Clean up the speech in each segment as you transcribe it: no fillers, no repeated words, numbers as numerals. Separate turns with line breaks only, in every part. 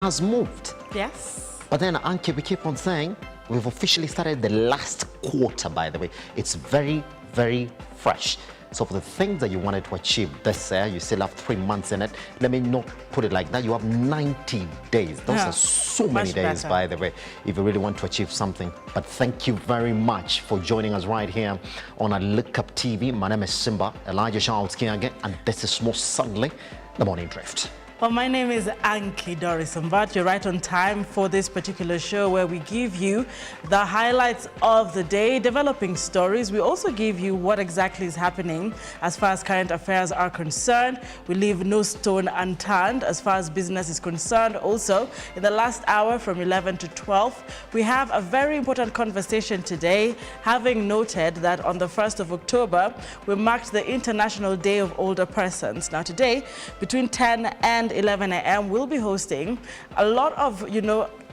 has moved.
Yes.
But then, Ankey, we keep on saying we've officially started the last quarter, by the way. It's very, very fresh. So for the things that you wanted to achieve this year, you still have 3 months in it. Let me not put it like that. You have 90 days. Those are so many days, by the way, if you really want to achieve something. But thank you very much for joining us right here on a Lookuptv. My name is Simba, Elijah Charles Kiage, and this is most suddenly the Morning Drift.
Well, my name is Ankey Dorice, but you're right on time for this particular show where we give you the highlights of the day, developing stories. We also give you what exactly is happening as far as current affairs are concerned. We leave no stone unturned as far as business is concerned. Also, in the last hour from 11 to 12, we have a very important conversation today, having noted that on the 1st of October, we marked the International Day of Older Persons. Now today, between 10 and 11 a.m. we'll be hosting a lot of,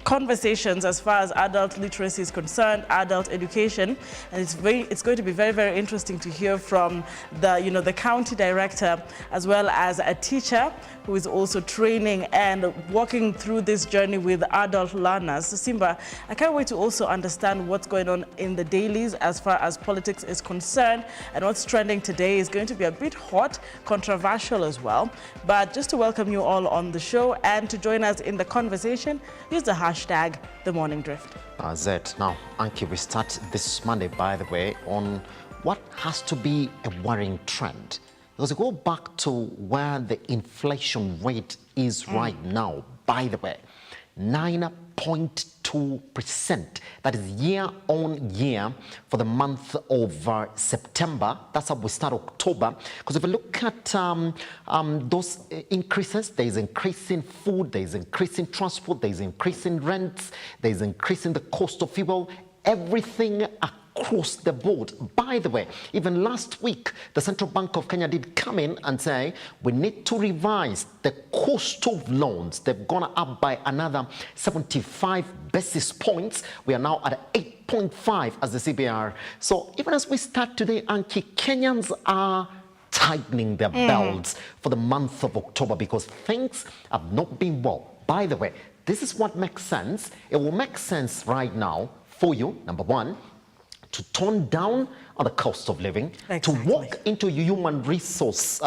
conversations as far as adult literacy is concerned, adult education, and it's going to be very, very interesting to hear from the county director as well as a teacher who is also training and walking through this journey with adult learners. So Simba, I can't wait to also understand what's going on in the dailies as far as politics is concerned, and what's trending today is going to be a bit hot, controversial as well. But just to welcome you all on the show and to join us in the conversation, use the hashtag The Morning Drift.
Now, Ankey, we start this Monday, by the way, on what has to be a worrying trend. Because we go back to where the inflation rate is right now, by the way, 9.2%. That is year on year for the month of September. That's how we start October. Because if you look at those increases, there is increase in food, there is increase in transport, there is increase in rents, there is increase in the cost of fuel, everything across the board. By the way, even last week, the Central Bank of Kenya did come in and say, we need to revise the cost of loans. They've gone up by another 75 basis points. We are now at 8.5 as the CBR. So even as we start today, Ankey, Kenyans are tightening their belts for the month of October because things have not been well. By the way, this is what makes sense. It will make sense right now for you, number one, to tone down on the cost of living, to walk into your human resource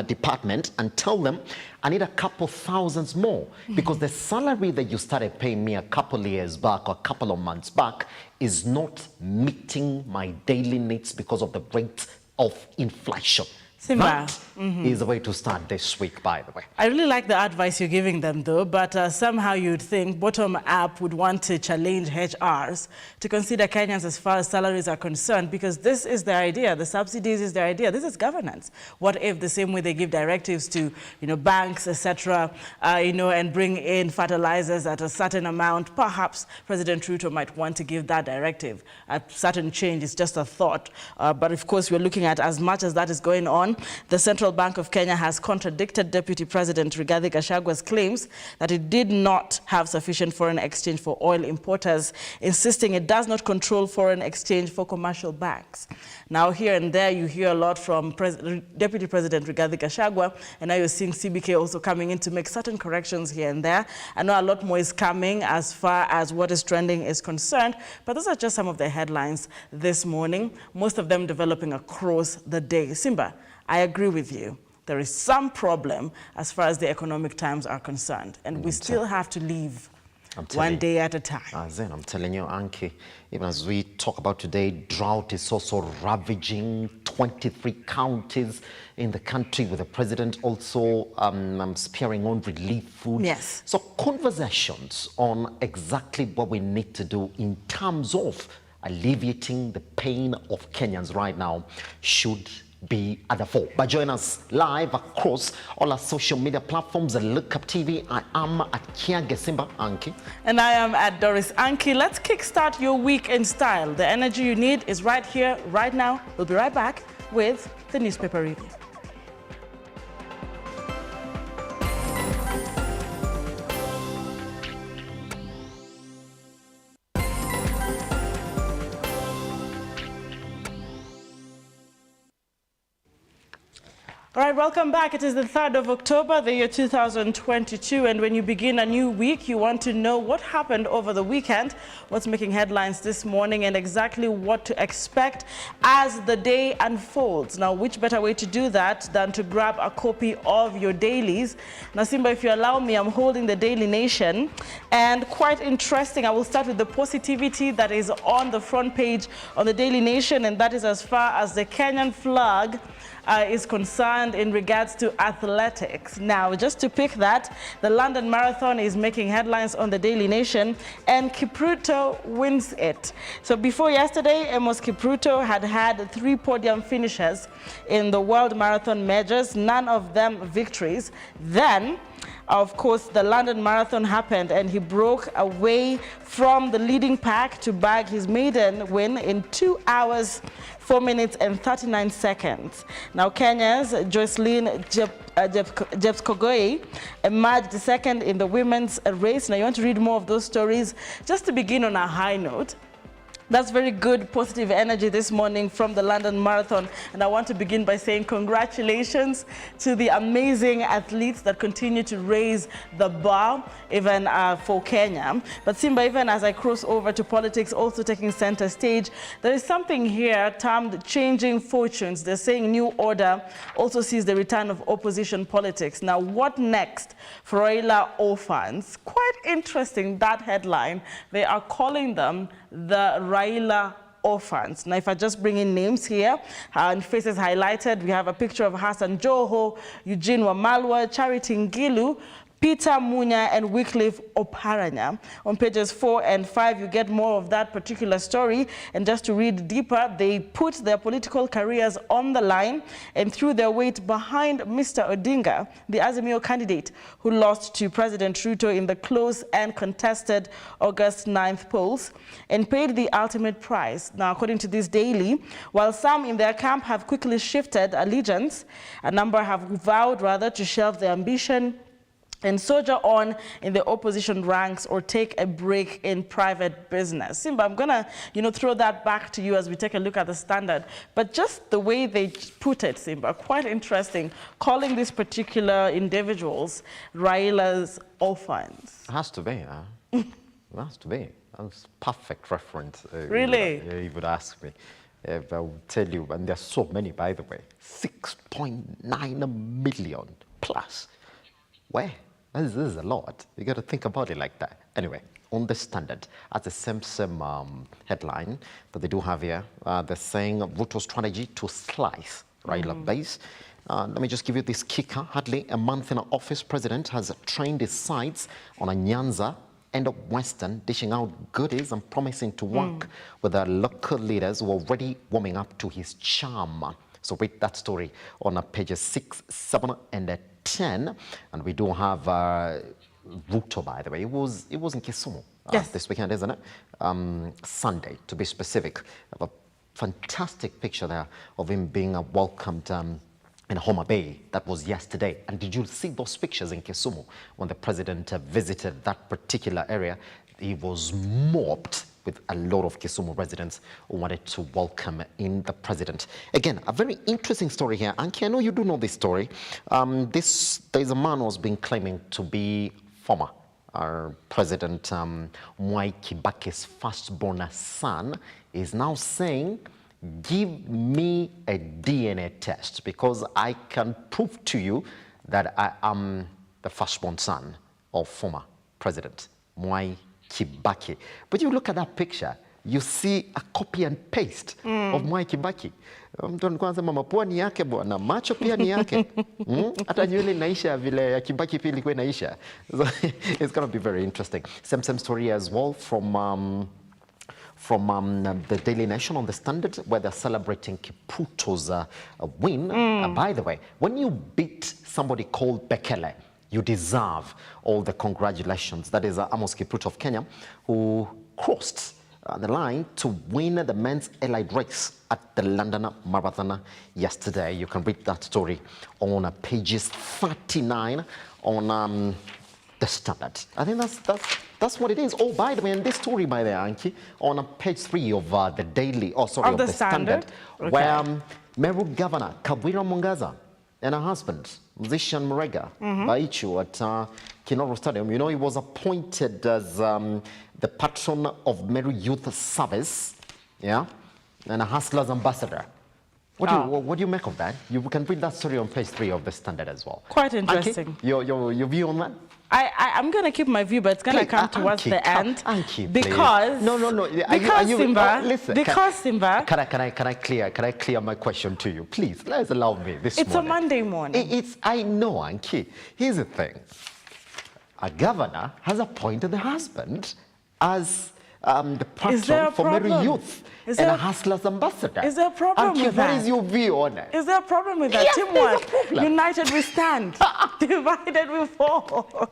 department and tell them, I need a couple thousands more because the salary that you started paying me a couple of years back or a couple of months back is not meeting my daily needs because of the rate of inflation.
Simba.
That is the way to start this week, by the way.
I really like the advice you're giving them, though, but somehow you'd think bottom-up would want to challenge HRs to consider Kenyans as far as salaries are concerned, because this is their idea. The subsidies is their idea. This is governance. What if the same way they give directives to, banks, etc., and bring in fertilizers at a certain amount, perhaps President Ruto might want to give that directive. A certain change is just a thought. But of course, we're looking at as much as that is going on. The Central Bank of Kenya has contradicted Deputy President Rigathi Gachagwa's claims that it did not have sufficient foreign exchange for oil importers, insisting it does not control foreign exchange for commercial banks. Now, here and there, you hear a lot from Deputy President Rigathi Gachagua, and now you're seeing CBK also coming in to make certain corrections here and there. I know a lot more is coming as far as what is trending is concerned, but those are just some of the headlines this morning, most of them developing across the day. Simba, I agree with you. There is some problem as far as the economic times are concerned, and we still have to live one day at a time.
I'm telling you, Ankey, even as we talk about today, drought is also ravaging 23 counties in the country, with the president also spearing on relief food.
Yes.
So conversations on exactly what we need to do in terms of alleviating the pain of Kenyans right now should be at the fore. But join us live across all our social media platforms at Lookuptv. I am at Kiage Simba, Ankey.
And I am at Dorice Ankey. Let's kickstart your week in style. The energy you need is right here, right now. We'll be right back with the newspaper review. All right, welcome back. It is the 3rd of October, the year 2022, and when you begin a new week, you want to know what happened over the weekend, what's making headlines this morning, and exactly what to expect as the day unfolds. Now, which better way to do that than to grab a copy of your dailies? Now, Simba, if you allow me, I'm holding the Daily Nation, and quite interesting. I will start with the positivity that is on the front page on the Daily Nation, and that is as far as the Kenyan flag is concerned in regards to athletics. Now, just to pick that, the London Marathon is making headlines on the Daily Nation, and Kipruto wins it. So before yesterday, Amos Kipruto had 3 podium finishes in the World Marathon majors, none of them victories. Then, of course, the London Marathon happened, and he broke away from the leading pack to bag his maiden win in 2 hours, 4 minutes and 39 seconds. Now, Kenya's Jocelyn Jepkogoi emerged second in the women's race. Now, you want to read more of those stories. Just to begin on a high note, that's very good, positive energy this morning from the London Marathon. And I want to begin by saying congratulations to the amazing athletes that continue to raise the bar, even for Kenya. But Simba, even as I cross over to politics, also taking center stage, there is something here termed changing fortunes. They're saying new order also sees the return of opposition politics. Now, what next for Raila Orphans? Quite interesting, that headline. They are calling them the Raila Orphans. Now, if I just bring in names here and faces highlighted, we have a picture of Hassan Joho, Eugene Wamalwa, Charity Ngilu, Peter Munya, and Wycliffe Oparanya. On pages 4 and 5, you get more of that particular story. And just to read deeper, they put their political careers on the line and threw their weight behind Mr. Odinga, the Azimio candidate who lost to President Ruto in the close and contested August 9th polls, and paid the ultimate price. Now, according to this daily, while some in their camp have quickly shifted allegiance, a number have vowed rather to shelve their ambition and soldier on in the opposition ranks or take a break in private business. Simba, I'm gonna, throw that back to you as we take a look at the Standard. But just the way they put it, Simba, quite interesting, calling these particular individuals Raila's orphans.
It has to be, It has to be. That's perfect reference.
Really?
You would ask me. I will tell you, and there's so many, by the way, 6.9 million plus. Where? This is a lot. You got to think about it like that. Anyway, on the Standard, as the same headline that they do have here, they're saying Ruto's strategy to slice Raila base. Let me just give you this kicker. Hardly a month in office, President has trained his sides on a Nyanza and a Western, dishing out goodies and promising to work with the local leaders who are already warming up to his charm. So read that story on pages 6, 7, and 10. And we do have Ruto, by the way. It was in Kisumu this weekend, isn't it? Sunday, to be specific. A fantastic picture there of him being welcomed in Homa Bay. That was yesterday. And did you see those pictures in Kisumu when the president visited that particular area? He was mobbed with a lot of Kisumu residents who wanted to welcome in the president. Again, a very interesting story here. Ankey, I know you do know this story. There's a man who's been claiming to be former President Mwai Kibaki's firstborn son, is now saying, give me a DNA test because I can prove to you that I am the firstborn son of former President Mwai Kibaki. But you look at that picture, you see a copy and paste of Mwai Kibaki. Mtu alikuwa anasema mapua ni yake bwana, macho pia ni yake. Hata nywele inaisha vile ya Kibaki pia ilikuwa inaisha. So it's going to be very interesting. Same story as well from the Daily Nation on the Standard, where they're celebrating Kipruto's win. By the way, when you beat somebody called Bekele, you deserve all the congratulations. That is Amos Kipruto of Kenya, who crossed the line to win the men's allied race at the London Marathon yesterday. You can read that story on pages 39 on the Standard. I think that's what it is. Oh, by the way, in this story by the Ankey, on page 3 of the Standard,
Okay.
where Meru Governor Kawira Mungaza and her husband, musician Murega Baichu at Kinoro Stadium. You know, he was appointed as the patron of Meru Youth Service, yeah, and a Hustlers ambassador. What do you make of that? You can read that story on page 3 of the Standard as well.
Quite interesting.
Ankey, your view on that?
I'm going to keep my view, but it's going to come towards
Ankey,
the end.
Ankey,
because
no.
Because Simba.
Listen,
because Simba.
Can I clear my question to you, please? Let's allow me this morning.
It's a Monday morning.
I know, Ankey. Here's the thing. A governor has appointed the husband as the patron for Meru Youth and a Hustlers ambassador.
Is there a problem
Ankey,
with that?
what is your view on it?
Is there a problem with that?
Yes,
Teamwork.
there's a problem.
United we stand. Divided we fall.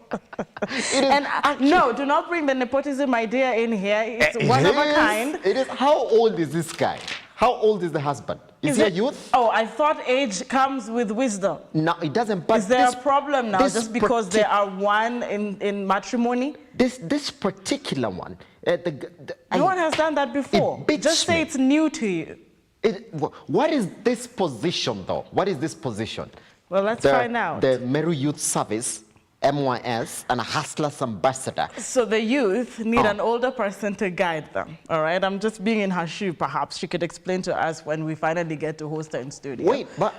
And
no, do not bring the nepotism idea in here. It's one of a kind.
It is. How old is this guy? How old is the husband? Is he a youth?
Oh, I thought age comes with wisdom.
No, it doesn't. But
is there a problem now just because there are one in matrimony?
This particular one.
No one has done that before. Just say it's new to you.
What is this position, though? What is this position?
Well, let's find out.
The Meru Youth Service, MYS, and a Hustlers ambassador.
So the youth need an older person to guide them, all right? I'm just being in her shoe, perhaps. She could explain to us when we finally get to host her in studio.
Wait, but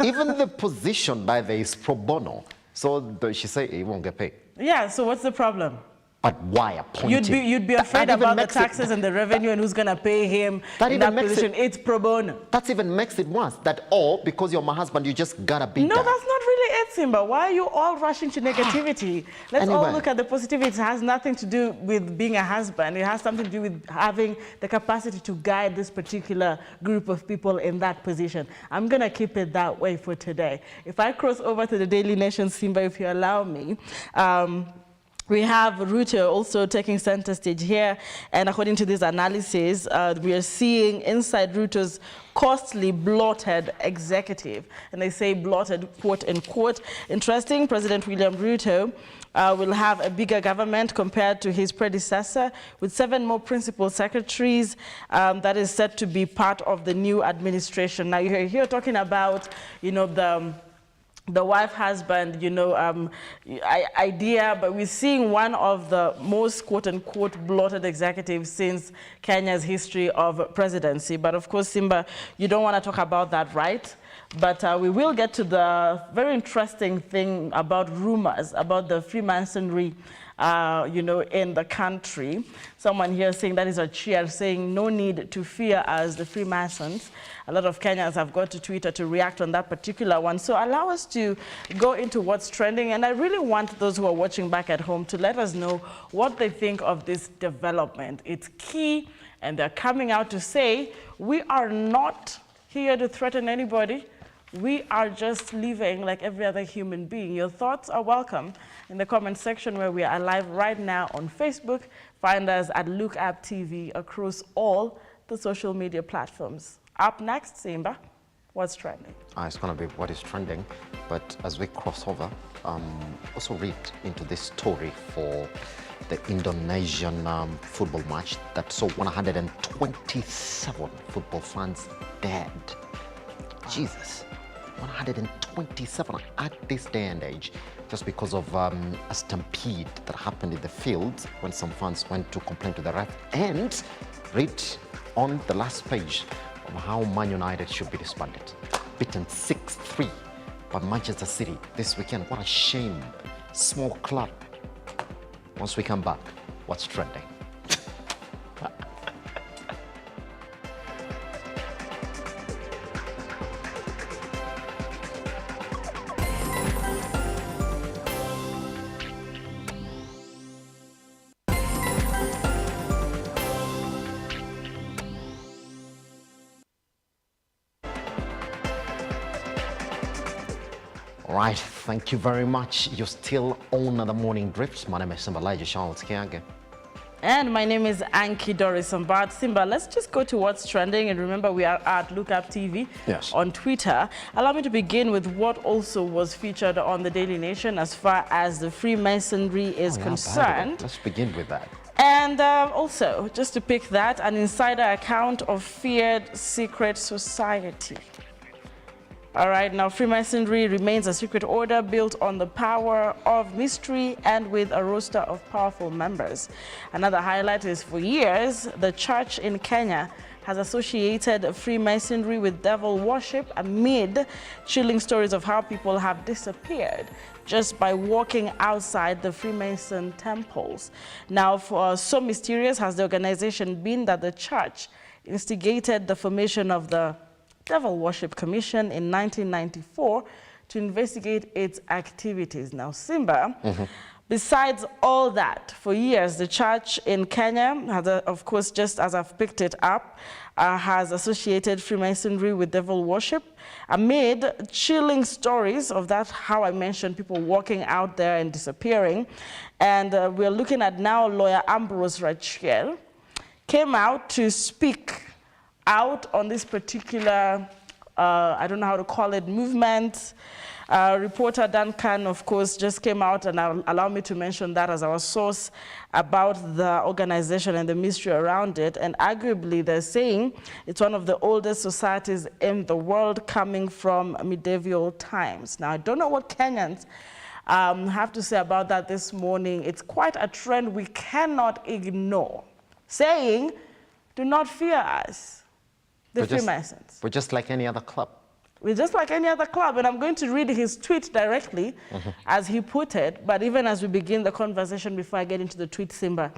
even the position by the is pro bono. So she said he won't get paid.
Yeah, so what's the problem?
But why appointed?
You'd be afraid about the taxes and the revenue and who's going to pay him in that position. It's pro bono.
That even makes it worse. That because you're my husband, you just gotta be
No,
there.
that's not really it, Simba. Why are you all rushing to negativity? Let's all look at the positivity. It has nothing to do with being a husband. It has something to do with having the capacity to guide this particular group of people in that position. I'm going to keep it that way for today. If I cross over to the Daily Nation, Simba, if you allow me, we have Ruto also taking center stage here, and according to this analysis, we are seeing inside Ruto's costly, bloated executive, and they say bloated, quote unquote. Interesting, President William Ruto will have a bigger government compared to his predecessor, with 7 more principal secretaries that is set to be part of the new administration. Now, you're here talking about, you know, the wife-husband, you know, idea, but we're seeing one of the most quote-unquote bloated executives since Kenya's history of presidency. But of course, Simba, you don't want to talk about that, right? But we will get to the very interesting thing about rumors about the Freemasonry, you know, in the country. Someone here saying that is a cheer, saying no need to fear us, the Freemasons. A lot of Kenyans have got to Twitter to react on that particular one. So allow us to go into what's trending. And I really want those who are watching back at home to let us know what they think of this development. It's key, and they're coming out to say, we are not here to threaten anybody. We are just living like every other human being. Your thoughts are welcome in the comment section where we are live right now on Facebook. Find us at Lookuptv across all the social media platforms. Up next, Simba, what's trending?
It's going to be what is trending, but as we cross over, also read into this story for the Indonesian football match that saw 127 football fans dead. Jesus. 127 at this day and age, just because of a stampede that happened in the field when some fans went to complain to the ref. And read on the last page of how Man United should be disbanded. Beaten 6-3 by Manchester City this weekend. What a shame. Small club. Once we come back, what's trending? All right, thank you very much. You're still on the Morning Drifts. My name is Simba Kiage.
And my name is Ankey Dorice. But Simba, let's just go to what's trending. And remember, we are at Lookuptv on Twitter. Allow me to begin with what also was featured on the Daily Nation as far as the Freemasonry is concerned.
Let's begin with that.
And also, just to pick that, an insider account of feared secret society. All right, now Freemasonry remains a secret order built on the power of mystery and with a roster of powerful members. Another highlight is for years, the church in Kenya has associated Freemasonry with devil worship amid chilling stories of how people have disappeared just by walking outside the Freemason temples. Now, for so mysterious has the organization been that the church instigated the formation of the Devil Worship Commission in 1994 to investigate its activities. Now, Simba, besides all that, for years, the church in Kenya has, of course, just as I've picked it up, has associated Freemasonry with devil worship amid chilling stories of that, how I mentioned people walking out there and disappearing. And we're looking at now lawyer Ambrose Rachiel came out to speak out on this particular, I don't know how to call it, movement. Reporter Duncan, of course, just came out and allow me to mention that as our source about the organization and the mystery around it. And arguably, they're saying it's one of the oldest societies in the world coming from medieval times. Now, I don't know what Kenyans have to say about that this morning. It's quite a trend we cannot ignore, saying, do not fear us. The Freemasons.
We're just like any other club.
We're just like any other club. And I'm going to read his tweet directly as he put it. But even as we begin the conversation, before I get into the tweet, Simba,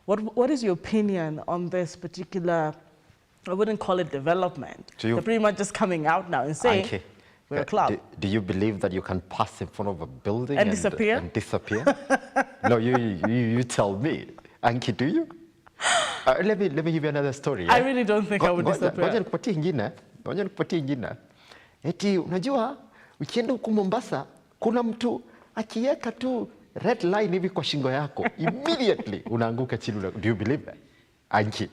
what is your opinion on this particular, I wouldn't call it development. They're pretty much just coming out now and saying, Ankey, we're a club.
Do you believe that you can pass in front of a building
and disappear?
And disappear? No, you tell me. Ankey, do you? Let me give you another story.
I really don't think I would disappear.
Ngoja nikupatie ingine. Eti unajua ukienda huku Mombasa kuna mtu akiweka tu red line hivi kwa shingo yako immediately unaanguka chini. Do you believe that? Ankey.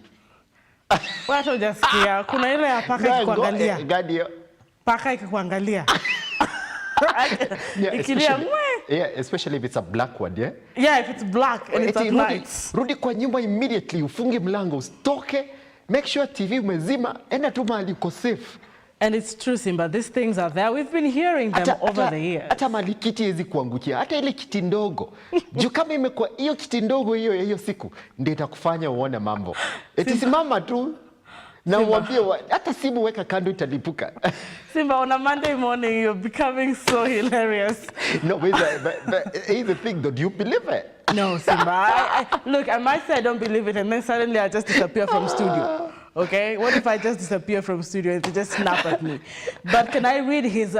Watu hujasikia kuna ile ya paka ikikuangalia.
Gadi.
Paka ikikuangalia.
Yeah, especially if it's a black one, yeah?
Yeah, if it's black and it's at night.
Rudi kwa nyumba immediately, ufunge mlango, usitoke, make sure TV umezima, enda tu mahali uko safe.
And it's true, Simba, these things are there. We've been hearing them over the years.
Hata mahali kiti hezi kuangukia, hata ile kiti ndogo. Juu kama imekuwa hiyo kiti ndogo hiyo siku, ndio itakufanya uone mambo. Eti simama tu. Na uambie hata simu weka kando italipuka.
Simba, on a Monday morning, you're becoming so hilarious.
No, but here's the thing, though. Do you believe it?
No, Simba. Look, I might say I don't believe it, and then suddenly I just disappear from studio. Okay? What if I just disappear from studio and they just snap at me? But can I read his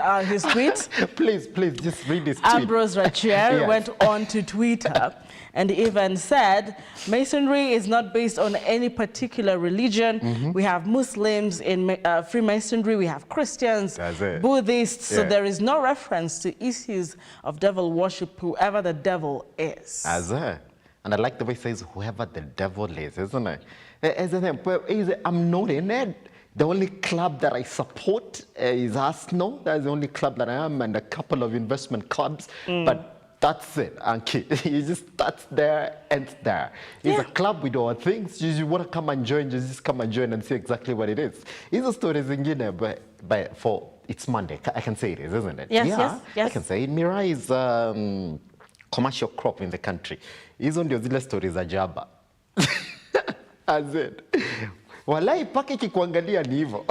tweet?
Please, just read his tweet.
Ambrose Rachiel went on to Twitter and even said, Masonry is not based on any particular religion. We have Muslims in Freemasonry, we have Christians, Buddhists, so there is no reference to issues of devil worship, whoever the devil is.
And I like the way it says, whoever the devil is, isn't it? I'm not in it. The only club that I support is Arsenal. That's the only club that I am, and a couple of investment clubs. But that's it, Ankey. You just start there, ends there. It's a club with all things. You want to come and join, just come and join and see exactly what it is. It's a story in but for it's Monday. I can say it is, isn't it?
Yes.
I can say it. Miraa is commercial crop in the country. Hizo ndio zile stories za jaba. As it. Walai paki kikuangalia ni hivyo.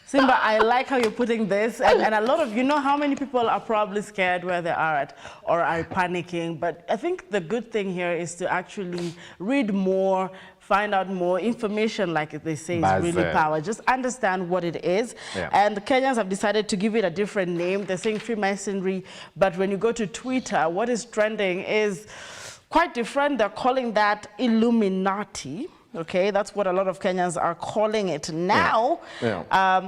Simba, I like how you're putting this, and a lot of, you know how many people are probably scared where they are at or are panicking, but I think the good thing here is to actually read more, find out more information, like they say, is really power. Just understand what it is. And the Kenyans have decided to give it a different name. They're saying Freemasonry, but when you go to Twitter, what is trending is quite different. They're calling that Illuminati. Okay, that's what a lot of Kenyans are calling it now,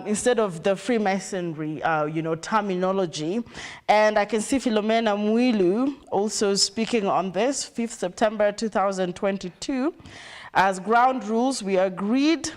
instead of the Freemasonry, terminology. And I can see Philomena Mwilu also speaking on this, 5th September 2022. As ground rules, we agreed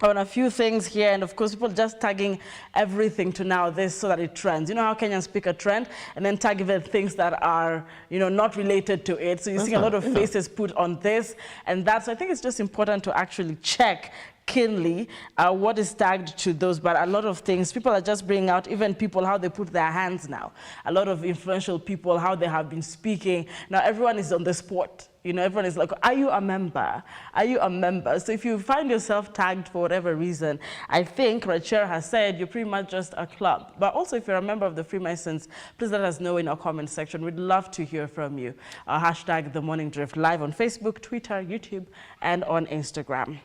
on a few things here, and of course people just tagging everything to now this so that it trends. You know how Kenyans pick a trend and then tag even things that are, not related to it. So you see a lot of faces put on this and that. So I think it's just important to actually check, keenly what is tagged to those, but a lot of things, people are just bringing out, even people, how they put their hands now. A lot of influential people, how they have been speaking. Now everyone is on the spot. You know, everyone is like, are you a member? Are you a member? So if you find yourself tagged for whatever reason, I think Rachel has said you're pretty much just a club. But also if you're a member of the Freemasons, please let us know in our comment section. We'd love to hear from you. Hashtag The Morning Drift live on Facebook, Twitter, YouTube, and on Instagram.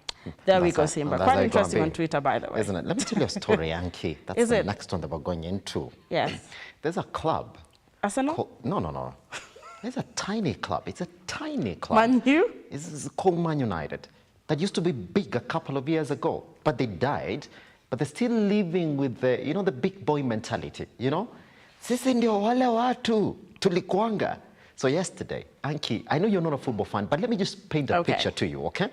There we go, Simba. Quite interesting on Twitter, by the way.
Isn't it? Let me tell you a story, Ankey. That's
Is
the
it?
next one that we're going into.
Yes.
There's a club.
Arsenal?
No. There's a tiny club. It's a tiny club.
Man U?
It's called Man United. That used to be big a couple of years ago, but they died. But they're still living with the, you know, the big boy mentality. You know, sisi ndio wale watu tulikuanga. So yesterday, Ankey, I know you're not a football fan, but let me just paint a picture to you, okay?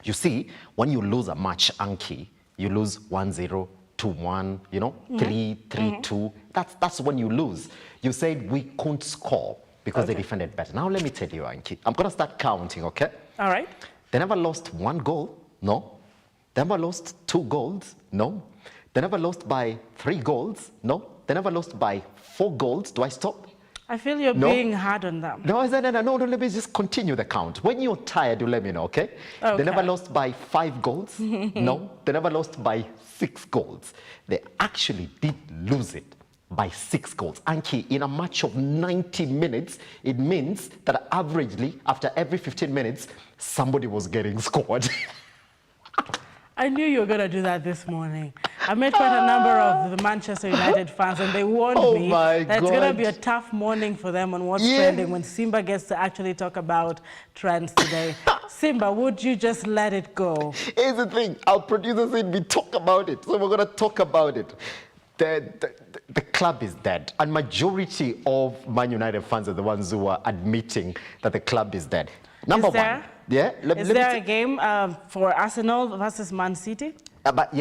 You see, when you lose a match, Ankey, you lose 1-0, 2-1, you know, 3-2. That's when you lose. You said we couldn't score because they defended better. Now let me tell you, Ankey, I'm going to start counting, okay?
All right.
They never lost 1 goal, no. They never lost 2 goals, no. They never lost by 3 goals, no. They never lost by 4 goals. Do I stop?
I feel you're being hard on them.
No, let me just continue the count. When you're tired, you let me know, okay? They never lost by 5 goals. No, they never lost by 6 goals. They actually did lose it by 6 goals. Ankey, in a match of 90 minutes, it means that averagely, after every 15 minutes, somebody was getting scored.
I knew you were going to do that this morning. I met quite a number of the Manchester United fans, and they warned me that it's going to be a tough morning for them on what's trending when Simba gets to actually talk about trends today. Simba, would you just let it go?
Here's the thing. Our producer said we talk about it, so we're going to talk about it. The club is dead, and majority of Man United fans are the ones who are admitting that the club is dead. Number one. Yeah.
Is there a game for Arsenal versus Man City?
But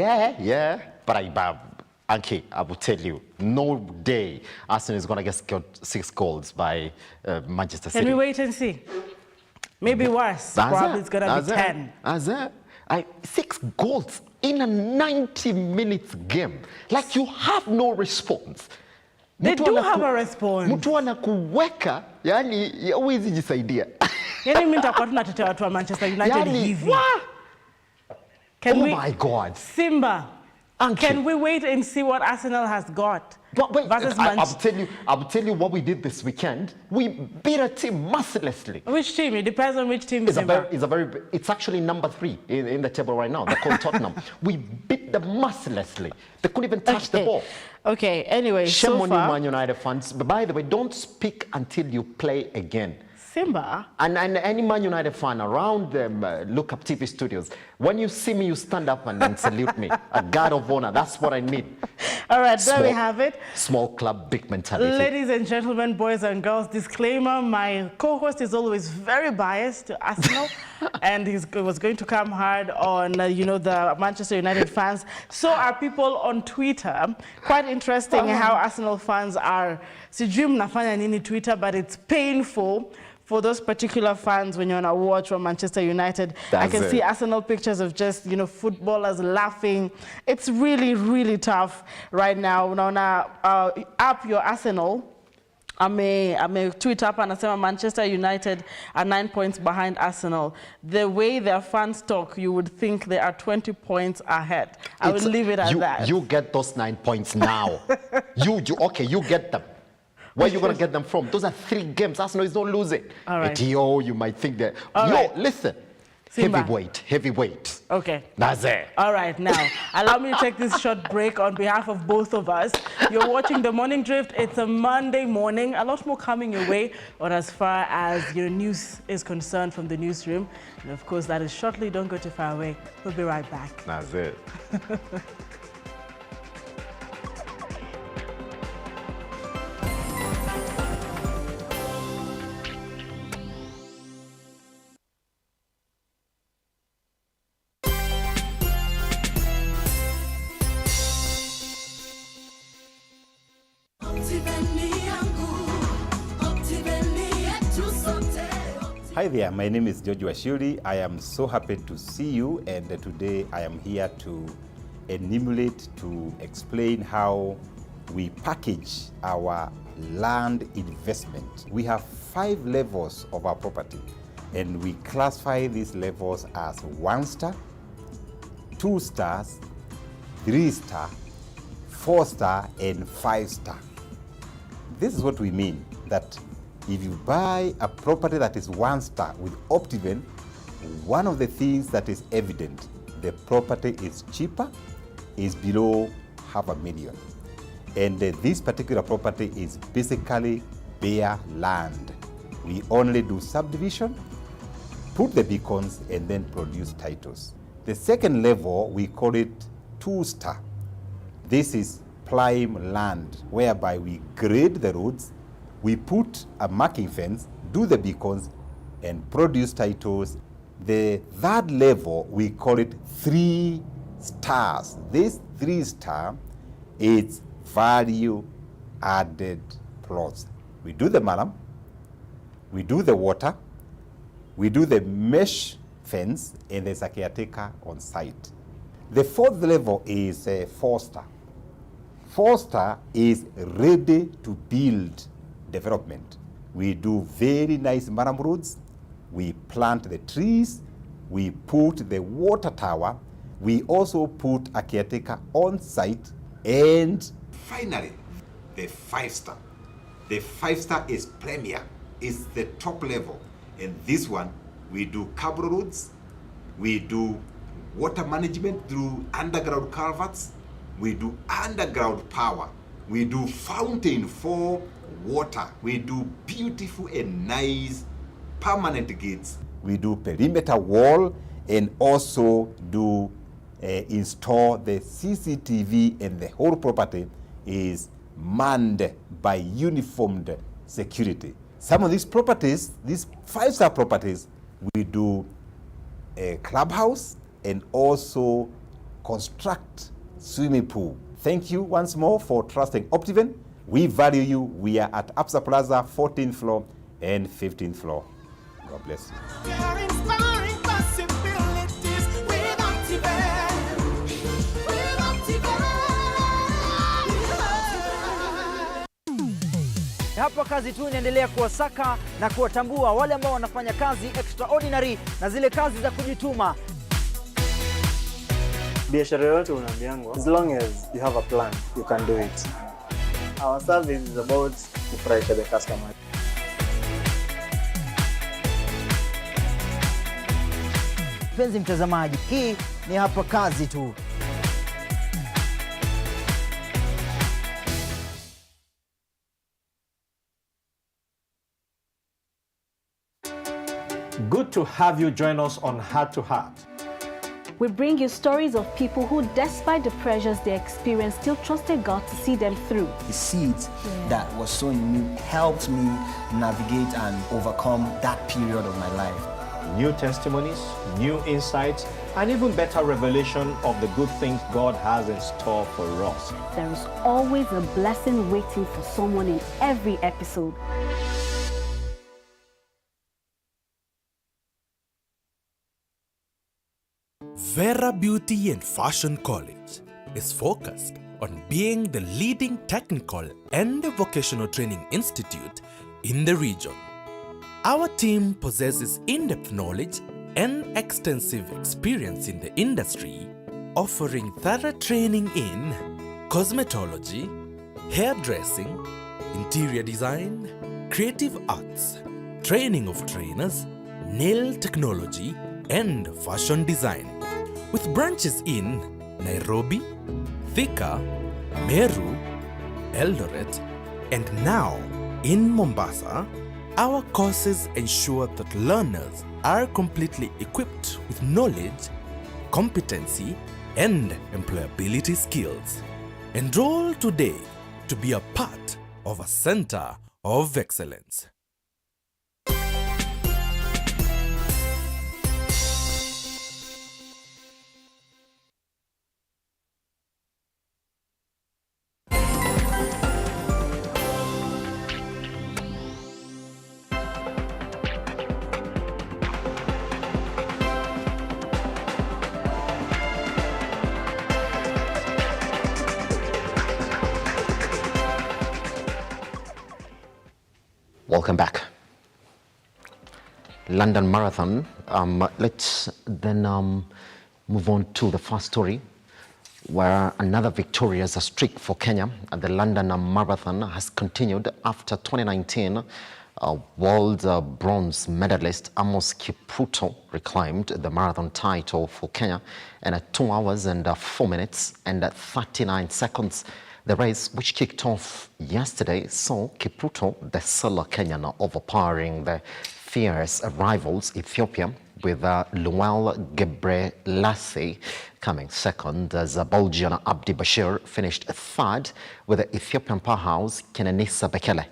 Ankey, I will tell you, no day Arsenal is going to get 6 goals by Manchester City.
Can we wait and see? Maybe worse. Probably it's going to be 10.
6 goals in a 90 minutes game. Like, you have no response.
They do have a response.
Mtu anakuweka, yani huwezi jisaidia.
Yani mimi nitakuwa tunatetea watu wa Manchester United hivi.
My God.
Simba, can we wait and see what Arsenal has got?
But wait, I'll tell you what we did this weekend. We beat a team mercilessly.
Which team? It depends on which team.
It's actually number 3 in the table right now. They're called Tottenham. We beat them mercilessly. They couldn't even touch the ball.
Okay, anyway,
shame on you, Man United fans. But by the way, don't speak until you play again.
Simba.
And any Man United fan around the Lookuptv studios, when you see me, you stand up and salute me. A guard of honor. That's what I need.
All right, there we have it.
Small club, big mentality.
Ladies and gentlemen, boys and girls, disclaimer, my co-host is always very biased to Arsenal, and he was going to come hard on, the Manchester United fans. So are people on Twitter. Quite interesting how Arsenal fans are, sijui mnafanya nini Twitter, but it's painful for those particular fans when you're on a watch from Manchester United. I can see Arsenal pictures of just, footballers laughing. It's really, really tough right now. Now, up your Arsenal. I may tweet up and say Manchester United are 9 points behind Arsenal. The way their fans talk, you would think they are 20 points ahead. I would leave it at that. You get those 9 points now. you get them. Where are you going to get them from? Those are 3 games. Arsenal is not losing. All right. You might think that. Listen. Simba. Heavyweight. Okay. That's it. All right. Now, allow me to take this short break on behalf of both of us. You're watching The Morning Drift. It's a Monday morning. A lot more coming your way or as far as your news is concerned from the newsroom. And of course, that is shortly. Don't go too far away. We'll be right back. That's it.
Hi there, my name is George Washuri. I am so happy to see you, and today I am here to enumerate, to explain how we package our land investment. We have 5 levels of our property, and we classify these levels as 1 star, 2 stars, 3 star, 4 star, and 5 star. This is what we mean, that if you buy a property that is 1 star with Lookuptv, one of the things that is evident, the property is cheaper, is below $500,000. And this particular property is basically bare land. We only do subdivision, put the beacons, and then produce titles. The second level, we call it 2 star. This is prime land, whereby we grade the roads, we put a marking fence, do the beacons, and produce titles. The third level, we call it 3 stars. This 3 star is value added plots. We do the malam, we do the water, we do the mesh fence, and there's a caretaker on site. The fourth level is 4 star. 4 star is ready to build development. We do very nice maram roads, we plant the trees, we put the water tower, we also put a caretaker on site, and finally, the 5 star. The 5 star is premier, it's the top level, and this one, we do cable roads, we do water management through underground culverts, we do underground power, we do fountain for water, we do beautiful and nice permanent gates, we do perimeter wall, and also do install the CCTV, and the whole property is manned by uniformed security. Some of these properties, these 5-star properties, we do a clubhouse and also construct swimming pool. Thank you once more for trusting Lookuptv. We value you. We are at Absa Plaza, 14th floor and 15th floor. God bless you.
We are inspiring possibilities with Lookuptv. With Lookuptv.
Hapa kazi tu inaendelea kuwasaka na kuwatambua wale ambao wanafanya kazi extraordinary na zile kazi za kujituma.
Biashara yote unaambiangwa, as long as you have a plan, you can do it. Our service is about kufurahisha the customer.
Mpenzi mtazamaji, hii ni hapa kazi tu.
Good to have you join us on Heart to Heart.
We bring you stories of people who, despite the pressures they experienced, still trusted God to see them through.
The seeds that was sown in me helped me navigate and overcome that period of my life.
New testimonies, new insights, and even better revelation of the good things God has in store for us.
There is always a blessing waiting for someone in every episode.
Vera Beauty and Fashion College is focused on being the leading technical and vocational training institute in the region. Our team possesses in-depth knowledge and extensive experience in the industry, offering thorough training in cosmetology, hairdressing, interior design, creative arts, training of trainers, nail technology, and fashion design. With branches in Nairobi, Thika, Meru, Eldoret, and now in Mombasa, our courses ensure that learners are completely equipped with knowledge, competency, and employability skills. Enroll today to be a part of a center of excellence.
Welcome back. London Marathon. Let's then move on to the first story, where another victorious streak for Kenya at the London Marathon has continued after 2019 world bronze medalist Amos Kipruto reclaimed the marathon title for Kenya in 2 hours and 4 minutes and 39 seconds. The race, which kicked off yesterday, saw Kipruto, the solo Kenyan, overpowering the fierce rivals Ethiopia, with Luel Gebreselassie coming second, as Belgian Abdi Bashir finished third, with the Ethiopian powerhouse Kenenisa Bekele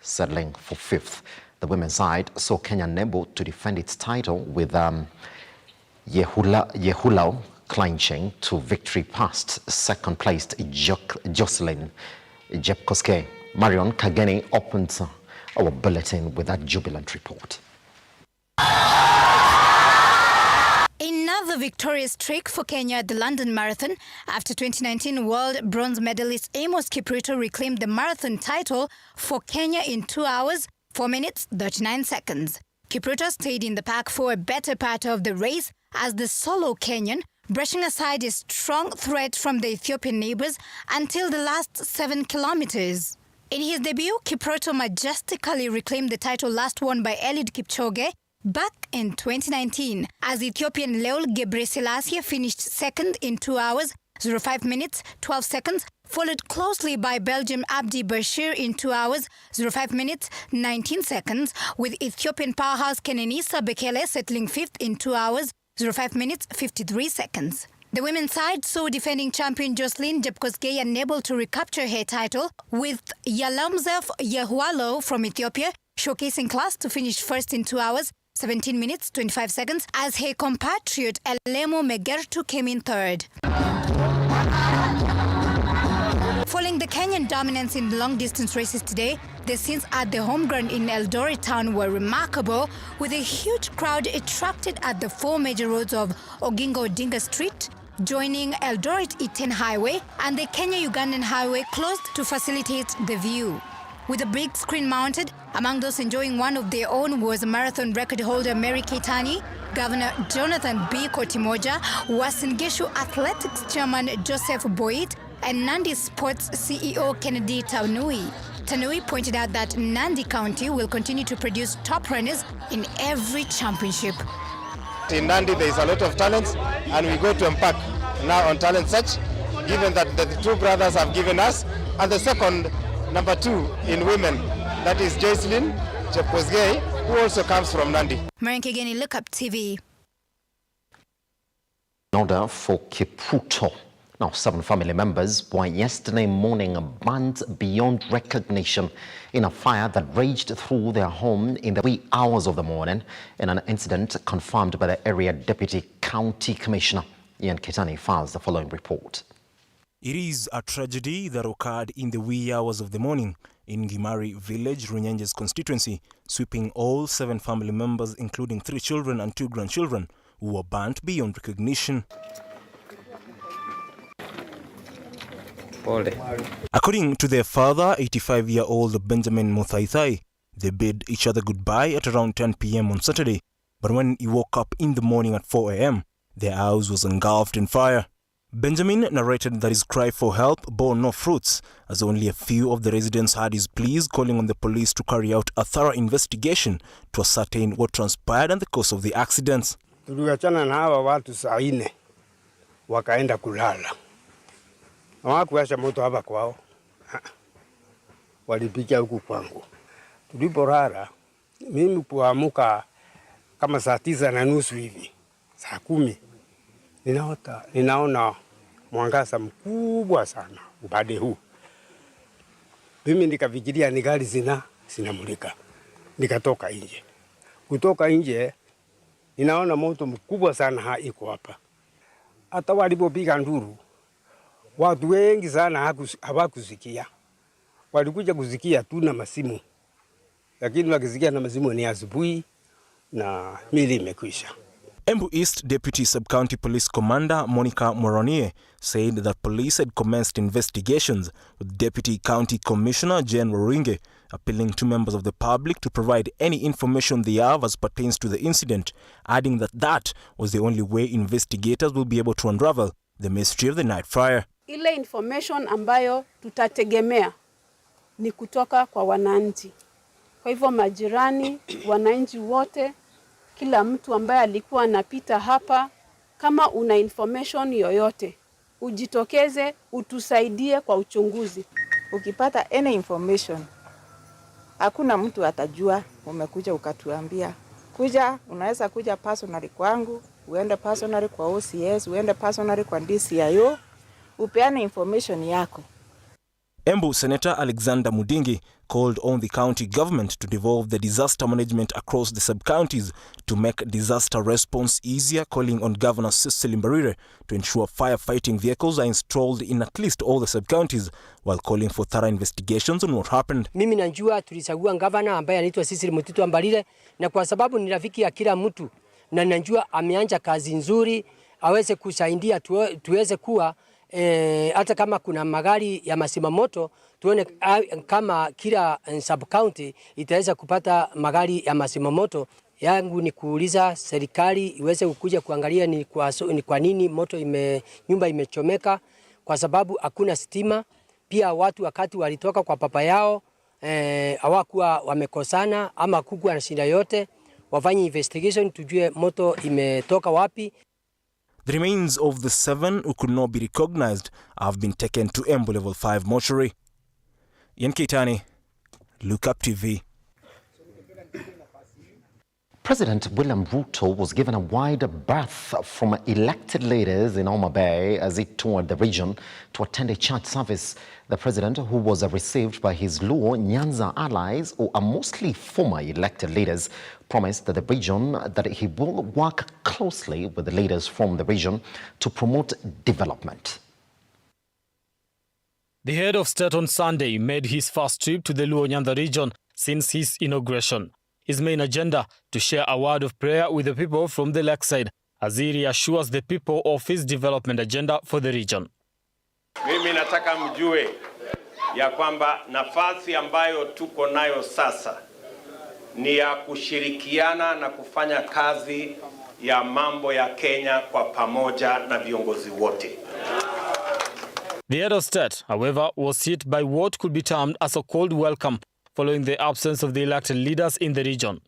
settling for fifth. The women's side saw Kenya able to defend its title, with Yehulau clinching to victory past second-placed Jocelyn Jepkoske. Marion Kageni opens our bulletin with that jubilant report.
Another victorious streak for Kenya at the London Marathon after 2019 world bronze medalist Amos Kipruto reclaimed the marathon title for Kenya in 2 hours, 4 minutes, 39 seconds. Kipruto stayed in the pack for a better part of the race as the solo Kenyan, brushing aside a strong threat from the Ethiopian neighbors until the last 7 kilometers. In his debut, Kipruto majestically reclaimed the title last won by Eliud Kipchoge back in 2019, as Ethiopian Loekle Gebreselassie finished second in 2 hours, 05 minutes, 12 seconds, followed closely by Belgium Abdi Bashir in 2 hours, 05 minutes, 19 seconds, with Ethiopian powerhouse Kenenisa Bekele settling fifth in 2 hours, 05 minutes, 53 seconds. The women's side saw defending champion Jocelyn Jepkoske unable to recapture her title, with Yalamzef Yehualo from Ethiopia showcasing class to finish first in 2 hours, 17 minutes, 25 seconds, as her compatriot Elemo Megertu came in third. Following the Kenyan dominance in long-distance races today, the scenes at the home ground in Eldoret town were remarkable, with a huge crowd attracted at the 4 major roads of Oginga Odinga Street, joining Eldoret-Iten Highway, and the Kenya-Ugandan Highway closed to facilitate the view. With a big screen mounted, among those enjoying one of their own was marathon record holder Mary Keitany, Governor Jonathan B. Kotimoja, Uasin Gishu Athletics Chairman Joseph Boit, and Nandi Sports CEO Kennedy Tanui. Tanui pointed out that Nandi County will continue to produce top runners in every championship.
In Nandi there is a lot of talents, and we go to embark now on talent search, given that the two brothers have given us, and the second, number 2 in women, that is Jocelyn Jepkoske, who also comes from Nandi.
Marinkegeni, Lookuptv.
In order for Kipruto. Now, 7 family members were yesterday morning burned beyond recognition in a fire that raged through their home in the wee hours of the morning, in an incident confirmed by the area Deputy County Commissioner. Ian Kitani files the following report.
It is a tragedy that occurred in the wee hours of the morning in Gimari village, Runyenje's constituency, sweeping all 7 family members, including 3 children and 2 grandchildren, who were burnt beyond recognition. According to their father, 85-year-old Benjamin Muthaitai, they bid each other goodbye at around 10 p.m. on Saturday, but when he woke up in the morning at 4 a.m., their house was engulfed in fire. Benjamin narrated that his cry for help bore no fruits, as only a few of the residents heard his pleas, calling on the police to carry out a thorough investigation to ascertain what transpired and the cause of the accidents.
Tuliachana na hawa watu saa 4 wakaenda kulala. Hawakuwasha moto hapa kwao. Walipikia huku kwangu. Tulipolala, mimi kuamka kama saa 9:30 hivi, saa 10. Ninaona mwangaza mkubwa sana upande huu. Mimi nikafikiria ni gari zinamulika. Nikatoka nje. Kutoka nje ninaona moto mkubwa sana iko hapa. Hata walipopiga nduru, watu wengi sana hawakusikia. Walikuja kusikia tu na masimu. Lakini wakisikia na masimu ni asubuhi na mili imekwisha.
Embu East Deputy Sub-County Police Commander Monica Moronie said that police had commenced investigations, with Deputy County Commissioner Jane Waringe appealing to members of the public to provide any information they have as pertains to the incident, adding that that was the only way investigators will be able to unravel the mystery of the night fire.
Ile information ambayo tutategemea ni kutoka kwa wananchi. Kwa hivyo majirani, wananchi wote, kila mtu ambaye alikuwa anapita hapa, kama una information yoyote, ujitokeze utusaidie kwa uchunguzi.
Ukipata any information, hakuna mtu atajua umekuja ukatuambia. Kuja, unaweza kuja personally kwangu, uende personally kwa OCS, uende personally kwa DCIO, upeane information yako.
Embu Senator Alexander Mudingi called on the county government to devolve the disaster management across the sub-counties to make disaster response easier, calling on Governor Cecily Mbarire to ensure firefighting vehicles are installed in at least all the sub-counties, while calling for thorough investigations on what happened.
Mimi najua tulichagua governor ambaye anaitwa Cecily Mbarire, na kwa sababu ni rafiki ya kila mtu na najua ameanza kazi nzuri, aweze kusaidia tuweze kuwa hata kama kuna magari ya masima moto, tuone kama kila sub-county itaweza kupata magari ya masima moto. Yangu ni kuuliza serikali iweze kukuja kuangalia ni kwa nini nyumba imechomeka, kwa sababu hakuna stima. Pia watu wakati walitoka kwa papa yao hawakuwa wamekosana ama kukuwa na shida yote, wafanye investigation tujue moto imetoka wapi.
The remains of the 7 who could not be recognized have been taken to Embu Level 5 mortuary. Ankey Dorice, Lookuptv.
President William Ruto was given a wide berth from elected leaders in Homa Bay as he toured the region to attend a church service. The president, who was received by his Luo Nyanza allies, who are mostly former elected leaders, promised that that he will work closely with the leaders from the region to promote development.
The head of state on Sunday made his first trip to the Luo Nyanza region since his inauguration. His main agenda, to share a word of prayer with the people from the lakeside as he reassures the people of his development agenda for the region.
Mimi nataka mjue ya kwamba nafasi ambayo tuko nayo sasa ni ya kushirikiana na kufanya kazi ya mambo ya Kenya kwa pamoja na viongozi wote.
The head of state, however, was hit by what could be termed as a cold welcome following the absence of the elected leaders in the region.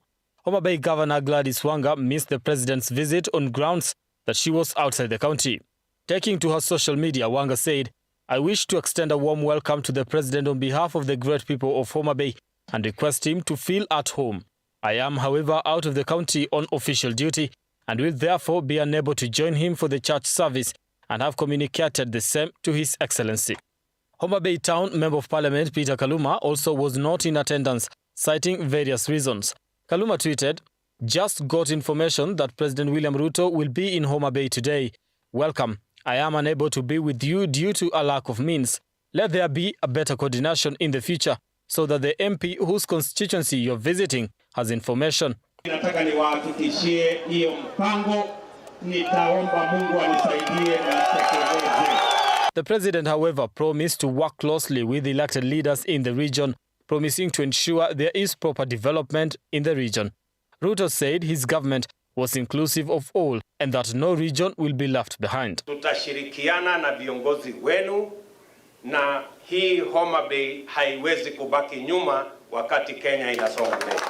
Homa Bay Governor Gladys Wanga missed the president's visit on grounds that she was outside the county. Taking to her social media, Wanga said, "I wish to extend a warm welcome to the president on behalf of the great people of Homa Bay and request him to feel at home. I am, however, out of the county on official duty and will therefore be unable to join him for the church service and have communicated the same to His Excellency." Homa Bay Town Member of Parliament Peter Kaluma also was not in attendance, citing various reasons. Kaluma tweeted, "Just got information that President William Ruto will be in Homa Bay today. Welcome. I am unable to be with you due to a lack of means. Let there be a better coordination in the future so that the MP whose constituency you're visiting has information."
Nataka niwahakikishie hiyo mpango, nitaomba Mungu anisaidie na tekeleze.
The president, however, promised to work closely with elected leaders in the region, promising to ensure there is proper development in the region. Ruto said his government was inclusive of all and that no region will be left behind.
Tutashirikiana na viongozi wenu na hii Homa Bay haiwezi kubaki nyuma wakati Kenya inasonga mbele.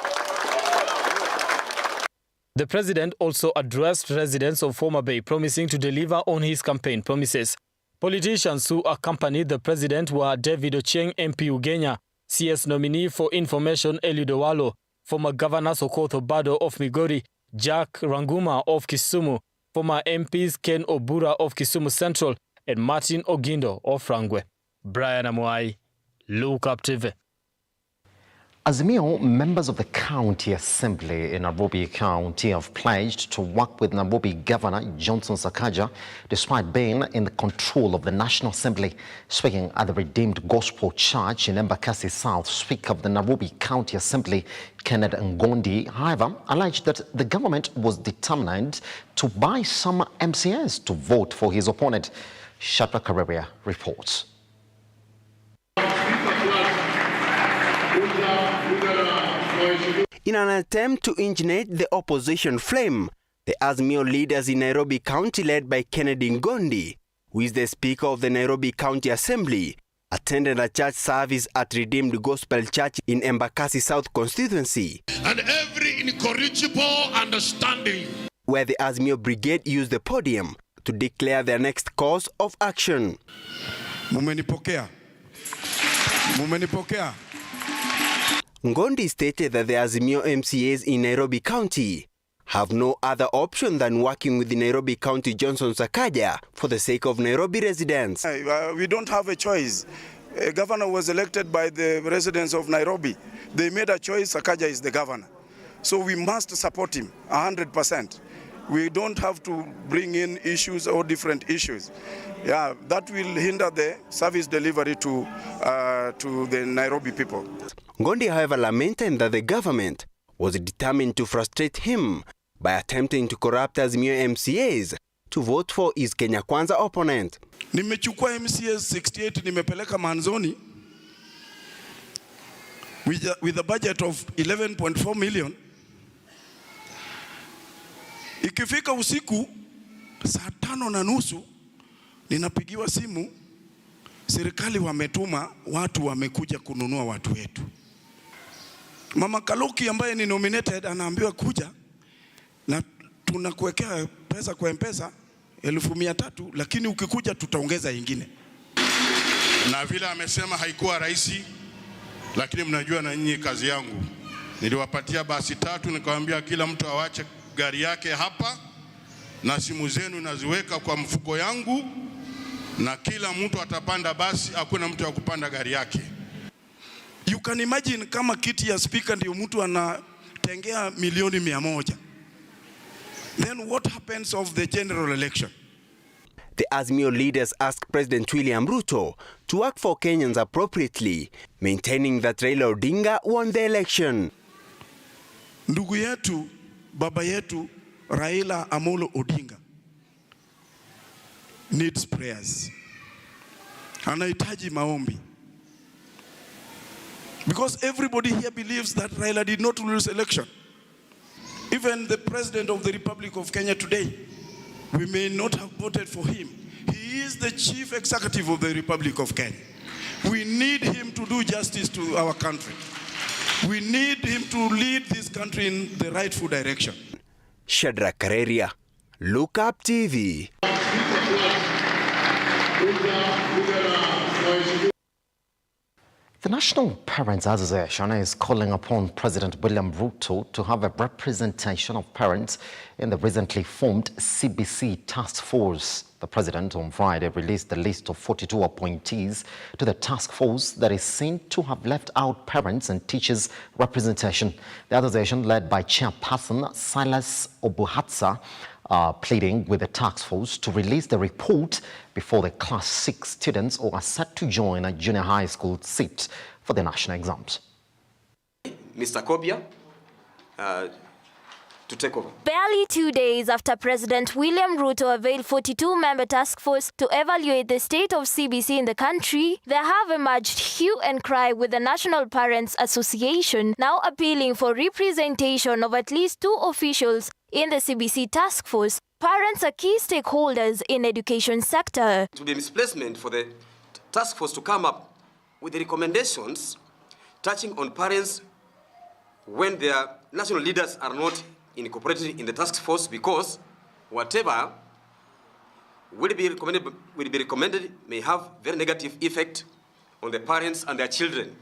The president also addressed residents of Homa Bay, promising to deliver on his campaign promises. Politicians who accompanied the president were David Ochieng, MP Ugenya, CS nominee for information Eliud Owalo, former Governor Sokoth Obado of Migori, Jack Ranguma of Kisumu, former MPs Ken Obura of Kisumu Central, and Martin Ogindo of Rangwe. Brian Amuai, Lookuptv.
Azimio members of the County Assembly in Nairobi County have pledged to work with Nairobi Governor Johnson Sakaja despite being in the control of the National Assembly. Speaking at the Redeemed Gospel Church in Embakasi South, Speaker of the Nairobi County Assembly, Kenneth Ngondi, however, alleged that the government was determined to buy some MCAs to vote for his opponent. Shatra Kareria reports.
In an attempt to ignite the opposition flame, the Azimio leaders in Nairobi County, led by Kennedy Ngondi, who is the Speaker of the Nairobi County Assembly, attended a church service at Redeemed Gospel Church in Embakasi South constituency,
and every incorrigible understanding,
where the Azimio Brigade used the podium to declare their next course of action.
Mumenipokea. Mumenipokea.
Ngondi stated that the Azimio MCAs in Nairobi County have no other option than working with the Nairobi County Johnson Sakaja for the sake of Nairobi residents.
We don't have a choice. A governor was elected by the residents of Nairobi. They made a choice, Sakaja is the governor. So we must support him 100%. We don't have to bring in issues or different issues. Yeah, that will hinder the service delivery to the Nairobi people.
Ngondi, however, lamented that the government was determined to frustrate him by attempting to corrupt Azimio MCAs to vote for his Kenya Kwanza opponent.
Nimechukua MCAs 68 nimepeleka Manzoni with a budget of 11.4 million. Ikifika usiku saa 5:30 ninapigiwa simu, serikali wametuma watu wamekuja kununua watu wetu. Mama Kaloki ambaye ni nominated anaambiwa kuja na tunakuwekea pesa kwa M-Pesa 1,300, lakini ukikuja tutaongeza ingine. Na vile amesema haikuwa rahisi, lakini mnajua na nyinyi kazi yangu. Niliwapatia basi 3 nikamwambia kila mtu awache gari yake hapa na simu zenu naziweka kwa mfuko yangu, na kila mtu atapanda basi, hakuna mtu wa kupanda gari yake. You can imagine kama kiti ya speaker ndio mtu anatengea milioni 100. Then what happens of the general election?
The Azimio leaders asked President William Ruto to work for Kenyans appropriately, maintaining that Raila Odinga won the election.
Ndugu yetu, baba yetu Raila Amolo Odinga needs prayers. Anahitaji maombi. Because everybody here believes that Raila did not lose election. Even the President of the Republic of Kenya today, we may not have voted for him. He is the chief executive of the Republic of Kenya. We need him to do justice to our country. We need him to lead this country in the rightful direction.
Shadrach Kareria, Lookuptv.
The National Parents Association is calling upon President William Ruto to have a representation of parents in the recently formed CBC task force. The president on Friday released the list of 42 appointees to the task force that is seen to have left out parents and teachers representation. The association, led by Chairperson Silas Obuhatsa, pleading with the task force to release the report before the Class 6 students who are set to join a junior high school sit for the national exams.
Mr. Kobia, to take over.
Barely 2 days after President William Ruto unveiled 42-member task force to evaluate the state of CBC in the country, there have emerged hue and cry, with the National Parents Association now appealing for representation of at least 2 officials in the CBC task force. Parents are key stakeholders in education sector.
It will be a misplacement for the task force to come up with the recommendations touching on parents when their national leaders are not incorporated in the task force, because whatever will be recommended may have very negative effect on the parents and their children.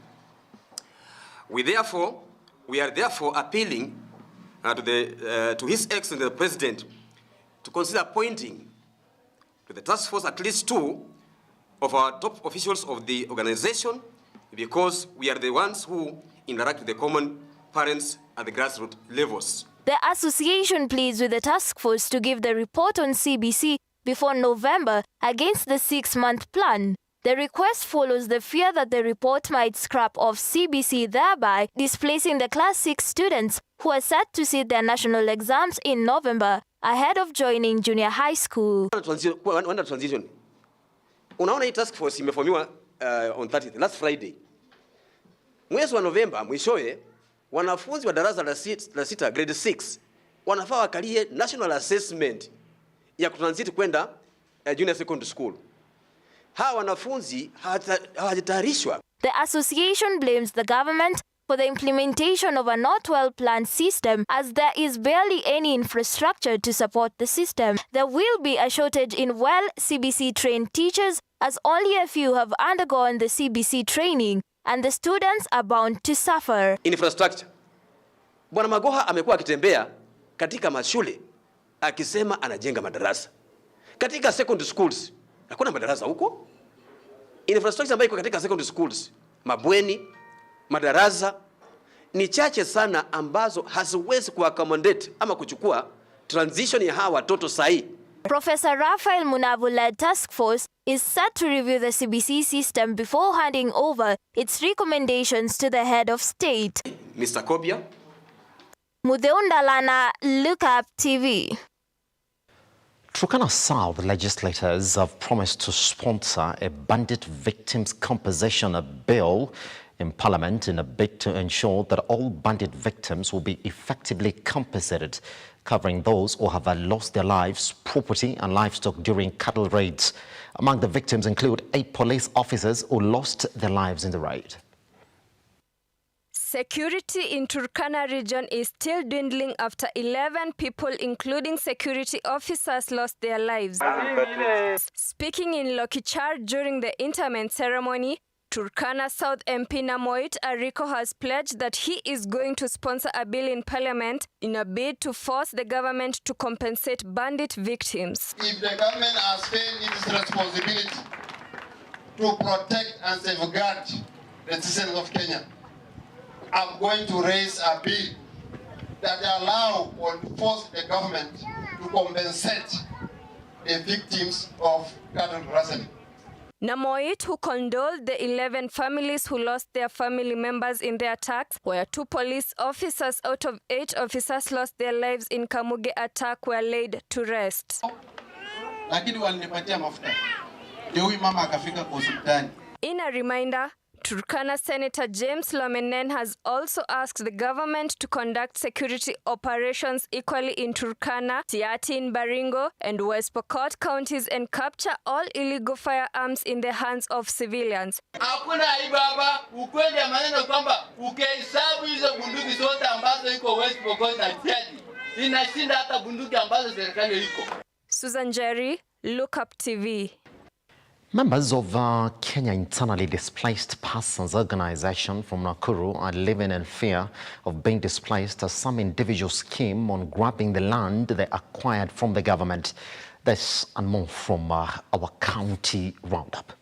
We are therefore appealing to His Excellency the President to consider appointing to the task force at least 2 of our top officials of the organization because we are the ones who interact with the common parents at the grassroots levels.
The association pleads with the task force to give the report on CBC before November against the 6-month plan. The request follows the fear that the report might scrap off CBC, thereby displacing the Class 6 students who are set to sit their national exams in November ahead of joining junior high school.
Transition. Unaona hii task force imeformiwa on 30th, last Friday. Mwezi wa Novemba mwishowe wanafunzi wa darasa la sita grade 6 wanafaa wakalie national assessment ya kutransit kwenda junior secondary school. Hawa wanafunzi hawajatayarishwa.
The association blames the government for the implementation of a not well-planned system, as there is barely any infrastructure to support the system. There will be a shortage in CBC-trained teachers, as only a few have undergone the CBC training, and the students are bound to suffer.
Infrastructure. Bwana Magoha amekuwa akitembea katika mashule akisema anajenga madarasa. Katika secondary schools hakuna madarasa huko. Infrastructure ambayo iko katika secondary schools, mabweni, madarasa ni chache sana ambazo haziwezi kuaccommodate ama kuchukua transition ya hawa watoto sahi.
Professor Raphael Munavu-led task force is set to review the CBC system before handing over its recommendations to the head of state.
Mr. Kobia.
Mudeundalana, Lookuptv.
Turkana South legislators have promised to sponsor a bandit victims compensation bill in Parliament in a bid to ensure that all bandit victims will be effectively compensated, covering those who have lost their lives, property and livestock during cattle raids. Among the victims include 8 police officers who lost their lives in the raid.
Security in Turkana region is still dwindling after 11 people, including security officers, lost their lives. Speaking in Lokichar during the interment ceremony, Turkana South MP Namoit Ariko has pledged that he is going to sponsor a bill in Parliament in a bid to force the government to compensate bandit victims.
If the government has failed its responsibility to protect and safeguard the citizens of Kenya, I'm going to raise a bill that allow or force the government to compensate the victims of cattle rustling.
Namoit, who condoled the 11 families who lost their family members in the attacks, where 2 police officers out of 8 officers lost their lives in Kamuge attack, were laid to rest. In a reminder, Turkana Senator James Lomenen has also asked the government to conduct security operations equally in Turkana, Tiatin, Baringo, and West Pokot counties and capture all illegal firearms in the hands of civilians.
Hakuna ibaba ukweli ya maneno kwamba ukihesabu hizo bunduki zote ambazo iko West Pokot na Tiatin inashinda hata bunduki ambazo serikali iko.
Susan Jerry, Lookuptv.
Members of Kenya Internally Displaced Persons Organization from Nakuru are living in fear of being displaced as some individuals scheme on grabbing the land they acquired from the government. This and more from our county roundup.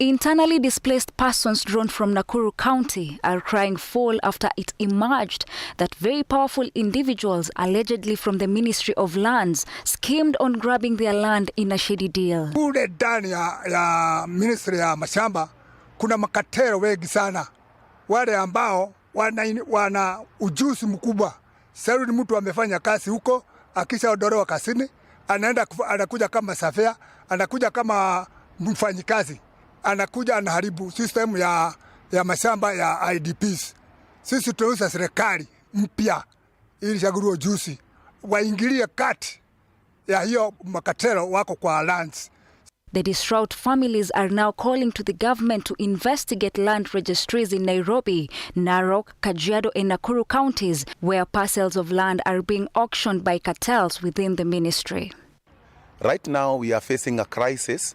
Internally displaced persons drawn from Nakuru County are crying foul after it emerged that very powerful individuals, allegedly from the Ministry of Lands, schemed on grabbing their land in a shady deal.
Kule ndani ya Ministry ya Mashamba kuna makatero wengi sana, wale ambao wana ujuzi mkubwa. Sasa ni mtu amefanya kazi huko, akishaondolewa kazini, anakuja kama safea, anakuja kama mfanyikazi, anakuja anaharibu system ya mashamba ya IDPs. Sisi tunauza serikali mpya ili chaguliwe juzi waingilie kati ya hiyo makatero wako kwa lands.
The distraught families are now calling to the government to investigate land registries in Nairobi, Narok, Kajiado and Nakuru counties where parcels of land are being auctioned by cartels within the ministry.
Right now we are facing a crisis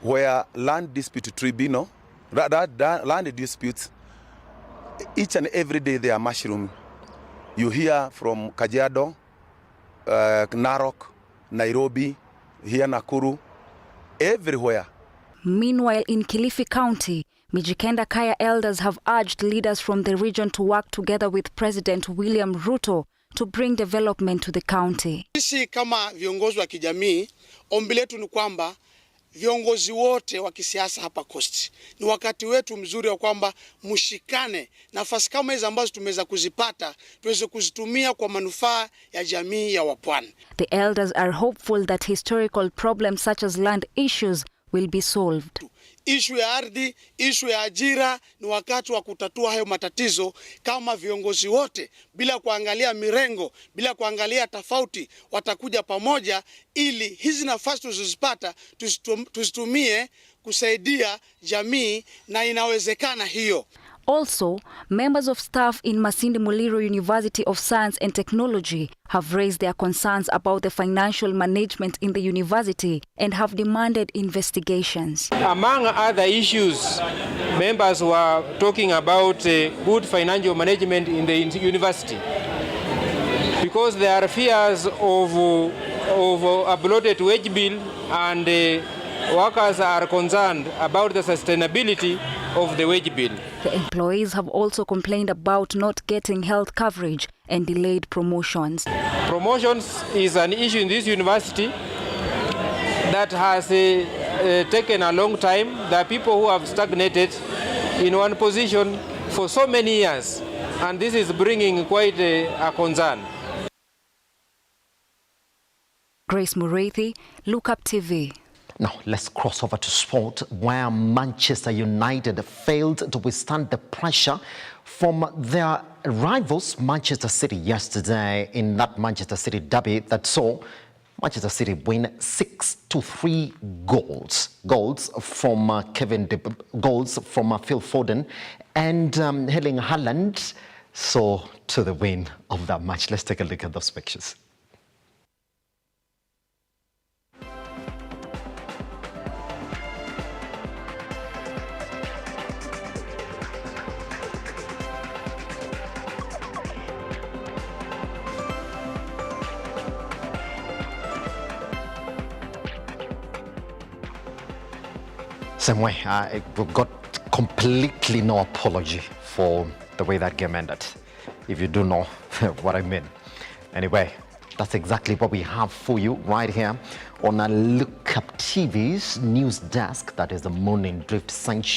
where land dispute tribunal, land disputes, each and every day they are mushroom. You hear from Kajiado, Narok, Nairobi, here Nakuru, everywhere.
Meanwhile, in Kilifi County, Mijikenda Kaya elders have urged leaders from the region to work together with President William Ruto to bring development to the county.
Sisi kama viongozi wa kijamii, ombi letu ni kwamba viongozi wote wa kisiasa hapa Coast, ni wakati wetu mzuri wa kwamba mshikane, nafasi kama hizo ambazo tumeweza kuzipata tuweze kuzitumia kwa manufaa ya jamii ya Wapwani.
The elders are hopeful that historical problems such as land issues will be solved.
Ishu ya ardhi, ishu ya ajira, ni wakati wa kutatua hayo matatizo kama viongozi wote, bila kuangalia mirengo, bila kuangalia tofauti, watakuja pamoja ili hizi nafasi tuzizipata tuzitumie kusaidia jamii, na inawezekana hiyo.
Also, members of staff in Masinde Muliro University of Science and Technology have raised their concerns about the financial management in the university and have demanded investigations.
Among other issues, members were talking about good financial management in the university, because there are fears of a bloated wage bill, and workers are concerned about the sustainability of the wage bill.
The employees have also complained about not getting health coverage and delayed promotions.
Promotions is an issue in this university that has taken a long time. There are people who have stagnated in one position for so many years, and this is bringing quite a concern.
Grace Mureithi, Lookuptv.
Now, let's cross over to sport, where Manchester United failed to withstand the pressure from their rivals, Manchester City, yesterday in that Manchester City derby that saw Manchester City win 6-3 goals. Goals from goals from Phil Foden and Erling Haaland. So, to the win of that match. Let's take a look at those pictures. Same way, we got completely no apology for the way that game ended, if you do know what I mean. Anyway, that's exactly what we have for you right here on Lookuptv's news desk. That is the Morning Drift Sanction.